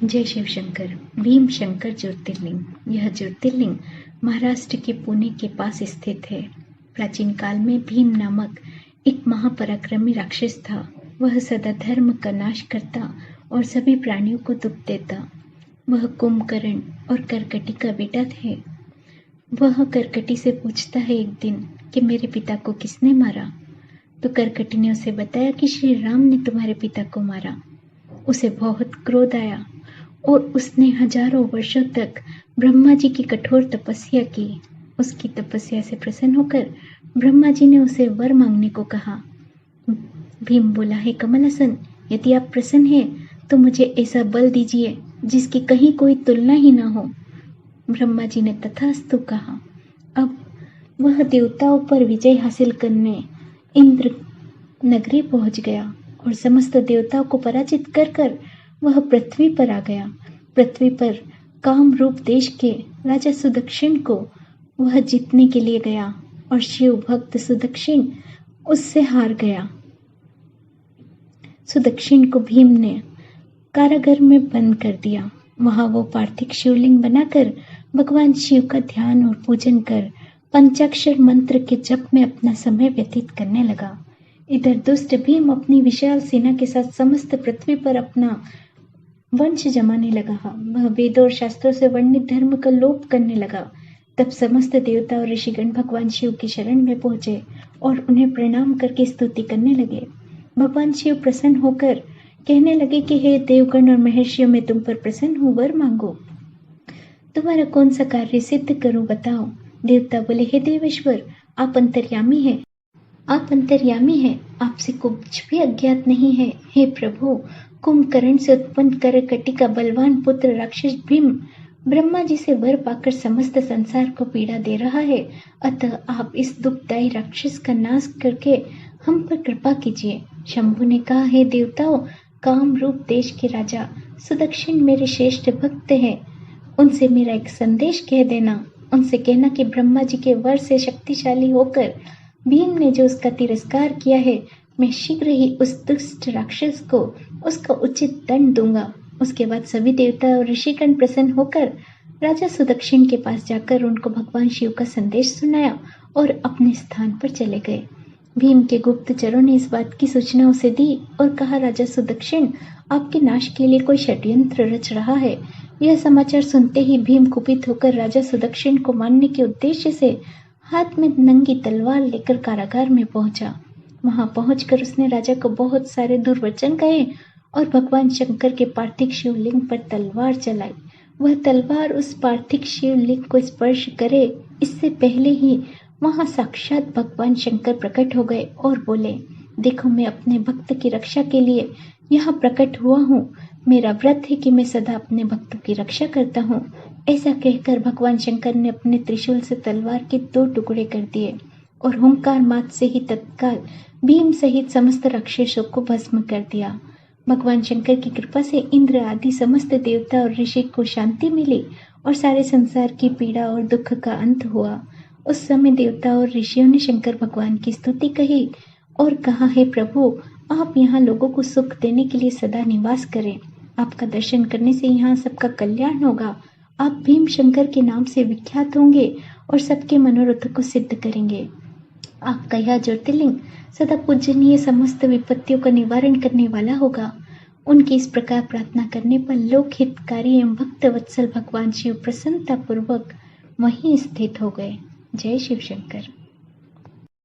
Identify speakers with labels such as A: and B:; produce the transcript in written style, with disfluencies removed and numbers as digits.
A: जय शिव शंकर। भीम शंकर ज्योतिर्लिंग। यह ज्योतिर्लिंग महाराष्ट्र के पुणे के पास स्थित है। प्राचीन काल में भीम नामक एक महापराक्रमी राक्षस था। वह सदा धर्म का नाश करता और सभी प्राणियों को दुख देता। वह कुंभकर्ण और करकटी का बेटा थे। वह करकटी से पूछता है एक दिन कि मेरे पिता को किसने मारा। तो करकटी ने उसे बताया कि श्री राम ने तुम्हारे पिता को मारा। उसे बहुत क्रोध आया और उसने हजारों वर्षों तक ब्रह्मा जी की कठोर तपस्या की। उसकी तपस्या से प्रसन्न होकर ब्रह्मा जी ने उसे वर मांगने को कहा। भीम बोला, हे कमलासन, यदि आप प्रसन्न हैं तो मुझे ऐसा बल दीजिए जिसकी कहीं कोई तुलना ही ना हो। ब्रह्मा जी ने तथास्तु कहा। अब वह देवताओं पर विजय हासिल करने इंद्र नगरी पहुंच गया और समस्त देवताओं को पराजित कर वह पृथ्वी पर आ गया। पृथ्वी पर काम रूप देश के राजा सुदक्षिण को वह जीतने के लिए गया और शिव भक्त सुदक्षिण उससे हार गया। सुदक्षिण को भीम ने कारागार में बंद कर दिया। वहां वो पार्थिव शिवलिंग बनाकर भगवान शिव का ध्यान और पूजन कर पंचाक्षर मंत्र के जप में अपना समय व्यतीत करने लगा। इधर दुष्ट भीम अपनी विशाल सेना के साथ समस्त पृथ्वी पर अपना वंश जमाने लगा। वह वेदों और शास्त्रों से वर्णित धर्म का लोप करने लगा। तब समस्त देवता और ऋषिगण भगवान शिव की शरण में पहुंचे और उन्हें प्रणाम करके स्तुति करने लगे। भगवान शिव प्रसन्न होकर कहने लगे कि हे देवगण और महर्षियों, मैं तुम पर प्रसन्न हूँ, वर मांगो। तुम्हारा कौन सा कार्य सिद्ध करूं, बताओ। देवता बोले, हे देवेश्वर, आप अंतर्यामी हैं। आपसे कुछ भी अज्ञात नहीं है। हे प्रभु, कुंभकर्ण से उत्पन्न करकटी का बलवान पुत्र राक्षस भीम ब्रह्मा जी से वर पाकर समस्त संसार को पीड़ा दे रहा है। अतः आप इस दुखदायी राक्षस का नाश करके हम पर कृपा कीजिए। शंभु ने कहा, हे देवताओं, काम रूप देश के राजा सुदक्षिण मेरे श्रेष्ठ भक्त हैं। उनसे मेरा एक संदेश कह देना। उनसे कहना कि ब्रह्मा जी के वर से शक्तिशाली होकर भीम ने जो उसका तिरस्कार किया है, मैं शीघ्र ही उस दुष्ट राक्षस को उसका उचित दंड दूंगा। उसके बाद सभी देवता और ऋषिगण प्रसन्न होकर राजा सुदक्षिण के पास जाकर उनको भगवान शिव का संदेश सुनाया और अपने स्थान पर चले गए। भीम के गुप्तचरों ने इस बात की सूचना उसे दी और कहा, राजा सुदक्षिण, आपके नाश के लिए कोई षड्यंत्र रच रहा है। यह समाचार सुनते ही भीम कुपित होकर राजा सुदक्षिण को मारने के उद्देश्य से हाथ में नंगी तलवार लेकर कारागार में पहुंचा। वहां पहुंचकर उसने राजा को बहुत सारे दुर्वचन कहे और भगवान शंकर के पार्थिव शिवलिंग पर तलवार चलाई। वह तलवार उस पार्थिव शिवलिंग को स्पर्श करे इससे पहले ही वहां साक्षात भगवान शंकर प्रकट हो गए और बोले, देखो, मैं अपने भक्त की रक्षा के लिए यहाँ प्रकट हुआ हूँ। मेरा व्रत है कि मैं सदा अपने भक्तों की रक्षा करता हूँ। ऐसा कहकर भगवान शंकर ने अपने त्रिशूल से तलवार के 2 टुकड़े कर दिए और हुंकार मात से ही तत्काल भीम सहित समस्त राक्षसों को भस्म कर दिया। भगवान शंकर की कृपा से इंद्र आदि समस्त देवता और ऋषि को शांति मिली और सारे संसार की पीड़ा और दुख का अंत हुआ। उस समय देवता और ऋषियों ने शंकर भगवान की स्तुति कही और कहा, हे प्रभु, आप यहाँ लोगों को सुख देने के लिए सदा निवास करें। आपका दर्शन करने से यहाँ सबका कल्याण होगा। आप भीम शंकर के नाम से विख्यात होंगे और सबके मनोरथ को सिद्ध करेंगे। आपका यह ज्योतिर्लिंग सदा पूजनीय, समस्त विपत्तियों का निवारण करने वाला होगा। उनकी इस प्रकार प्रार्थना करने पर लोक हितकारी एवं भक्त वत्सल भगवान शिव प्रसन्नता पूर्वक वहीं स्थित हो गए। जय शिव शंकर।